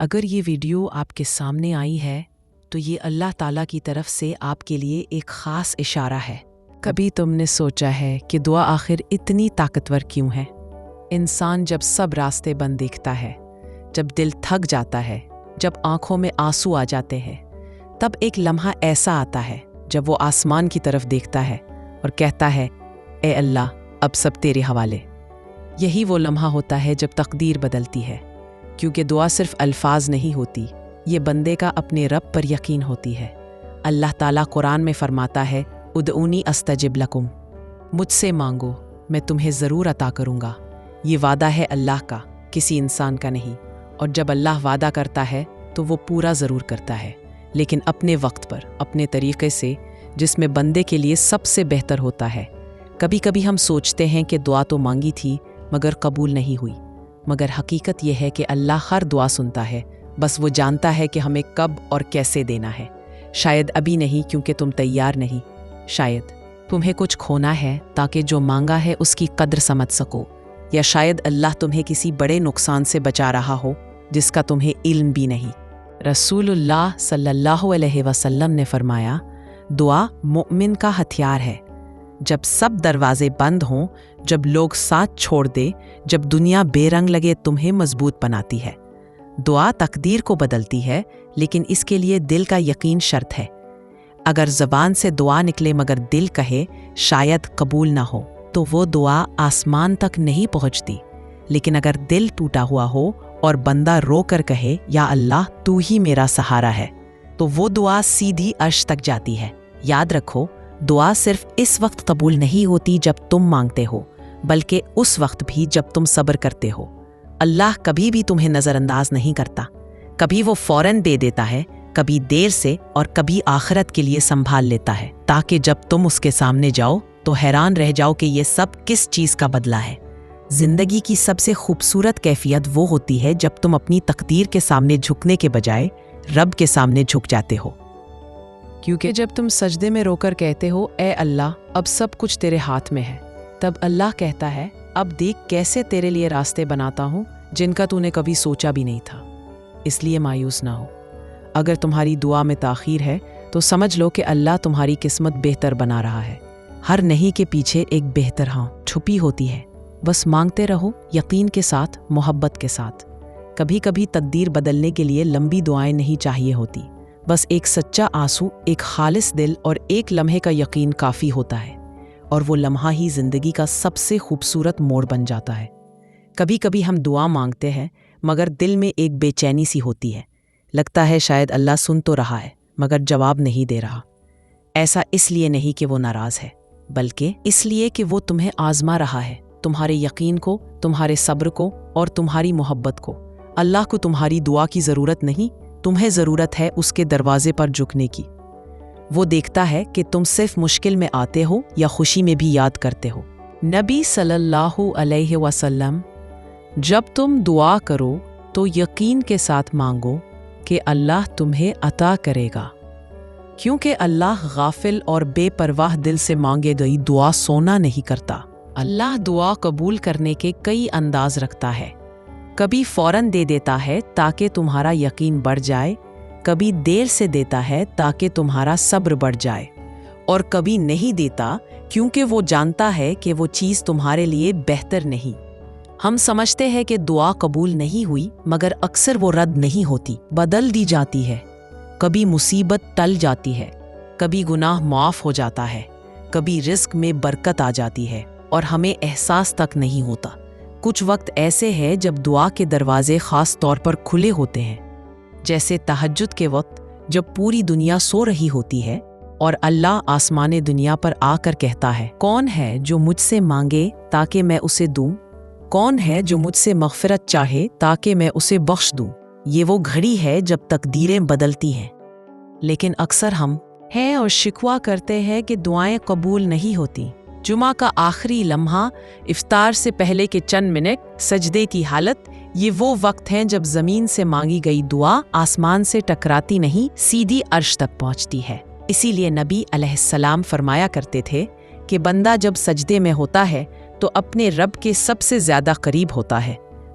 اگر یہ ویڈیو آپ کے سامنے آئی ہے تو یہ اللہ تعالیٰ کی طرف سے آپ کے لیے ایک خاص اشارہ ہے۔ کبھی تم نے سوچا ہے کہ دعا آخر اتنی طاقتور کیوں ہے؟ انسان جب سب راستے بند دیکھتا ہے، جب دل تھک جاتا ہے، جب آنکھوں میں آنسو آ جاتے ہیں، تب ایک لمحہ ایسا آتا ہے جب وہ آسمان کی طرف دیکھتا ہے اور کہتا ہے، اے اللہ، اب سب تیرے حوالے۔ یہی وہ لمحہ ہوتا ہے جب تقدیر بدلتی ہے، کیونکہ دعا صرف الفاظ نہیں ہوتی، یہ بندے کا اپنے رب پر یقین ہوتی ہے۔ اللہ تعالیٰ قرآن میں فرماتا ہے، ادعونی استجب لکم، مجھ سے مانگو، میں تمہیں ضرور عطا کروں گا۔ یہ وعدہ ہے اللہ کا، کسی انسان کا نہیں، اور جب اللہ وعدہ کرتا ہے تو وہ پورا ضرور کرتا ہے، لیکن اپنے وقت پر، اپنے طریقے سے، جس میں بندے کے لیے سب سے بہتر ہوتا ہے۔ کبھی کبھی ہم سوچتے ہیں کہ دعا تو مانگی تھی مگر قبول نہیں ہوئی، مگر حقیقت یہ ہے کہ اللہ ہر دعا سنتا ہے، بس وہ جانتا ہے کہ ہمیں کب اور کیسے دینا ہے۔ شاید ابھی نہیں کیونکہ تم تیار نہیں، شاید تمہیں کچھ کھونا ہے تاکہ جو مانگا ہے اس کی قدر سمجھ سکو، یا شاید اللہ تمہیں کسی بڑے نقصان سے بچا رہا ہو جس کا تمہیں علم بھی نہیں۔ رسول اللہ صلی اللہ علیہ وسلم نے فرمایا، دعا مومن کا ہتھیار ہے۔ جب سب دروازے بند ہوں، جب لوگ ساتھ چھوڑ دے، جب دنیا بے رنگ لگے، تمہیں مضبوط بناتی ہے۔ دعا تقدیر کو بدلتی ہے، لیکن اس کے لیے دل کا یقین شرط ہے۔ اگر زبان سے دعا نکلے مگر دل کہے شاید قبول نہ ہو، تو وہ دعا آسمان تک نہیں پہنچتی۔ لیکن اگر دل ٹوٹا ہوا ہو اور بندہ رو کر کہے، یا اللہ تو ہی میرا سہارا ہے، تو وہ دعا سیدھی عرش تک جاتی ہے۔ یاد رکھو، دعا صرف اس وقت قبول نہیں ہوتی جب تم مانگتے ہو، بلکہ اس وقت بھی جب تم صبر کرتے ہو۔ اللہ کبھی بھی تمہیں نظر انداز نہیں کرتا، کبھی وہ فوراً دے دیتا ہے، کبھی دیر سے، اور کبھی آخرت کے لیے سنبھال لیتا ہے، تاکہ جب تم اس کے سامنے جاؤ تو حیران رہ جاؤ کہ یہ سب کس چیز کا بدلہ ہے۔ زندگی کی سب سے خوبصورت کیفیت وہ ہوتی ہے جب تم اپنی تقدیر کے سامنے جھکنے کے بجائے رب کے سامنے جھک جاتے ہو، کیونکہ جب تم سجدے میں رو کر کہتے ہو، اے اللہ، اب سب کچھ تیرے ہاتھ میں ہے، تب اللہ کہتا ہے، اب دیکھ کیسے تیرے لیے راستے بناتا ہوں جن کا تو نے کبھی سوچا بھی نہیں تھا۔ اس لیے مایوس نہ ہو۔ اگر تمہاری دعا میں تاخیر ہے تو سمجھ لو کہ اللہ تمہاری قسمت بہتر بنا رہا ہے۔ ہر نہیں کے پیچھے ایک بہتر ہاں چھپی ہوتی ہے، بس مانگتے رہو، یقین کے ساتھ، محبت کے ساتھ۔ کبھی کبھی تقدیر بدلنے کے لیے لمبی دعائیں نہیں چاہیے ہوتی، بس ایک سچا آنسو، ایک خالص دل اور ایک لمحے کا یقین کافی ہوتا ہے، اور وہ لمحہ ہی زندگی کا سب سے خوبصورت موڑ بن جاتا ہے۔ کبھی کبھی ہم دعا مانگتے ہیں مگر دل میں ایک بے چینی سی ہوتی ہے، لگتا ہے شاید اللہ سن تو رہا ہے مگر جواب نہیں دے رہا۔ ایسا اس لیے نہیں کہ وہ ناراض ہے، بلکہ اس لیے کہ وہ تمہیں آزما رہا ہے، تمہارے یقین کو، تمہارے صبر کو اور تمہاری محبت کو۔ اللہ کو تمہاری دعا کی ضرورت نہیں، تمہیں ضرورت ہے اس کے دروازے پر جھکنے کی۔ وہ دیکھتا ہے کہ تم صرف مشکل میں آتے ہو یا خوشی میں بھی یاد کرتے ہو۔ نبی صلی اللہ علیہ وسلم، جب تم دعا کرو تو یقین کے ساتھ مانگو کہ اللہ تمہیں عطا کرے گا، کیونکہ اللہ غافل اور بے پرواہ دل سے مانگے گئی دعا سونا نہیں کرتا۔ اللہ دعا قبول کرنے کے کئی انداز رکھتا ہے، کبھی فوراً دے دیتا ہے تاکہ تمہارا یقین بڑھ جائے، کبھی دیر سے دیتا ہے تاکہ تمہارا صبر بڑھ جائے، اور کبھی نہیں دیتا کیونکہ وہ جانتا ہے کہ وہ چیز تمہارے لیے بہتر نہیں۔ ہم سمجھتے ہیں کہ دعا قبول نہیں ہوئی، مگر اکثر وہ رد نہیں ہوتی، بدل دی جاتی ہے۔ کبھی مصیبت ٹل جاتی ہے، کبھی گناہ معاف ہو جاتا ہے، کبھی رزق میں برکت آ جاتی ہے، اور ہمیں احساس تک نہیں ہوتا۔ کچھ وقت ایسے ہے جب دعا کے دروازے خاص طور پر کھلے ہوتے ہیں، جیسے تہجد کے وقت جب پوری دنیا سو رہی ہوتی ہے اور اللہ آسمان دنیا پر آ کر کہتا ہے، کون ہے جو مجھ سے مانگے تاکہ میں اسے دوں؟ کون ہے جو مجھ سے مغفرت چاہے تاکہ میں اسے بخش دوں؟ یہ وہ گھڑی ہے جب تقدیریں بدلتی ہیں۔ لیکن اکثر ہم ہیں اور شکوہ کرتے ہیں کہ دعائیں قبول نہیں ہوتی۔ جمعہ کا آخری لمحہ، افطار سے پہلے کے چند منٹ، سجدے کی حالت، یہ وہ وقت ہیں جب زمین سے مانگی گئی دعا آسمان سے ٹکراتی نہیں، سیدھی عرش تک پہنچتی ہے۔ اسی لیے نبی علیہ السلام فرمایا کرتے تھے کہ بندہ جب سجدے میں ہوتا ہے تو اپنے رب کے سب سے زیادہ قریب ہوتا ہے،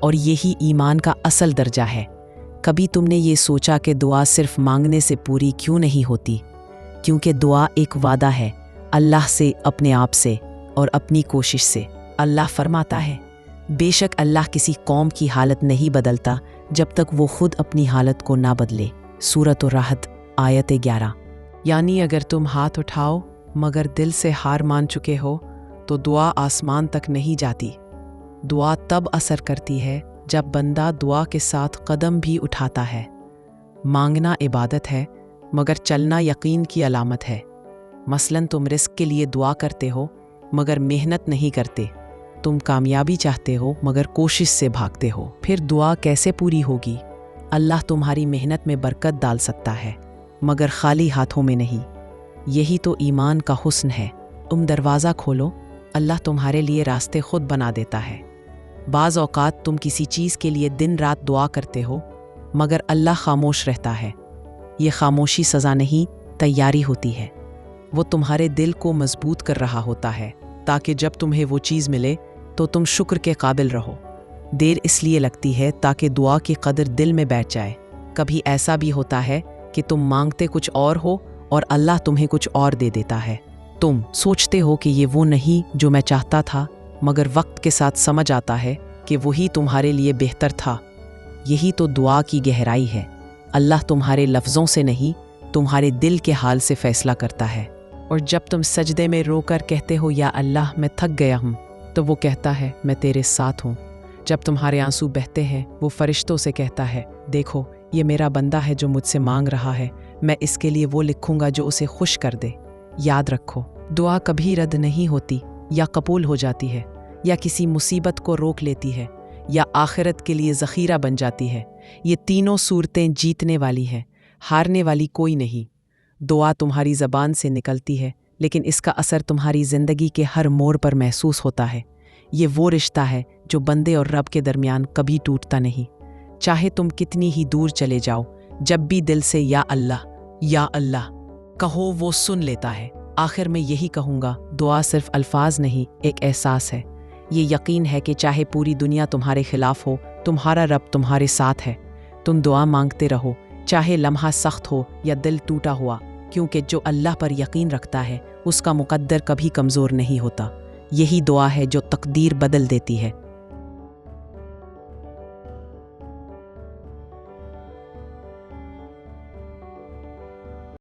اور یہی ایمان کا اصل درجہ ہے۔ کبھی تم نے یہ سوچا کہ دعا صرف مانگنے سے پوری کیوں نہیں ہوتی؟ کیونکہ دعا ایک وعدہ ہے، اللہ سے، اپنے آپ سے اور اپنی کوشش سے۔ اللہ فرماتا ہے، بے شک اللہ کسی قوم کی حالت نہیں بدلتا جب تک وہ خود اپنی حالت کو نہ بدلے۔ سورۃ الرعد آیت 11۔ یعنی اگر تم ہاتھ اٹھاؤ مگر دل سے ہار مان چکے ہو تو دعا آسمان تک نہیں جاتی۔ دعا تب اثر کرتی ہے جب بندہ دعا کے ساتھ قدم بھی اٹھاتا ہے۔ مانگنا عبادت ہے مگر چلنا یقین کی علامت ہے۔ مثلاً تم رزق کے لیے دعا کرتے ہو مگر محنت نہیں کرتے، تم کامیابی چاہتے ہو مگر کوشش سے بھاگتے ہو، پھر دعا کیسے پوری ہوگی؟ اللہ تمہاری محنت میں برکت ڈال سکتا ہے مگر خالی ہاتھوں میں نہیں۔ یہی تو ایمان کا حسن ہے۔ تم دروازہ کھولو، اللہ تمہارے لیے راستے خود بنا دیتا ہے۔ بعض اوقات تم کسی چیز کے لیے دن رات دعا کرتے ہو مگر اللہ خاموش رہتا ہے۔ یہ خاموشی سزا نہیں، تیاری ہوتی ہے۔ وہ تمہارے دل کو مضبوط کر رہا ہوتا ہے تاکہ جب تمہیں وہ چیز ملے تو تم شکر کے قابل رہو۔ دیر اس لیے لگتی ہے تاکہ دعا کی قدر دل میں بیٹھ جائے۔ کبھی ایسا بھی ہوتا ہے کہ تم مانگتے کچھ اور ہو اور اللہ تمہیں کچھ اور دے دیتا ہے۔ تم سوچتے ہو کہ یہ وہ نہیں جو میں چاہتا تھا، مگر وقت کے ساتھ سمجھ آتا ہے کہ وہی تمہارے لیے بہتر تھا۔ یہی تو دعا کی گہرائی ہے۔ اللہ تمہارے لفظوں سے نہیں، تمہارے دل کے حال سے فیصلہ کرتا ہے۔ اور جب تم سجدے میں رو کر کہتے ہو یا اللہ میں تھک گیا ہوں، تو وہ کہتا ہے میں تیرے ساتھ ہوں۔ جب تمہارے آنسو بہتے ہیں، وہ فرشتوں سے کہتا ہے دیکھو یہ میرا بندہ ہے جو مجھ سے مانگ رہا ہے، میں اس کے لیے وہ لکھوں گا جو اسے خوش کر دے۔ یاد رکھو، دعا کبھی رد نہیں ہوتی، یا قبول ہو جاتی ہے، یا کسی مصیبت کو روک لیتی ہے، یا آخرت کے لیے ذخیرہ بن جاتی ہے۔ یہ تینوں صورتیں جیتنے والی ہیں، ہارنے والی کوئی نہیں۔ دعا تمہاری زبان سے نکلتی ہے لیکن اس کا اثر تمہاری زندگی کے ہر موڑ پر محسوس ہوتا ہے۔ یہ وہ رشتہ ہے جو بندے اور رب کے درمیان کبھی ٹوٹتا نہیں۔ چاہے تم کتنی ہی دور چلے جاؤ، جب بھی دل سے یا اللہ کہو وہ سن لیتا ہے۔ آخر میں یہی کہوں گا، دعا صرف الفاظ نہیں، ایک احساس ہے۔ یہ یقین ہے کہ چاہے پوری دنیا تمہارے خلاف ہو، تمہارا رب تمہارے ساتھ ہے۔ تم دعا مانگتے رہو، چاہے لمحہ سخت ہو یا دل ٹوٹا ہوا، کیونکہ جو اللہ پر یقین رکھتا ہے اس کا مقدر کبھی کمزور نہیں ہوتا۔ یہی دعا ہے جو تقدیر بدل دیتی ہے۔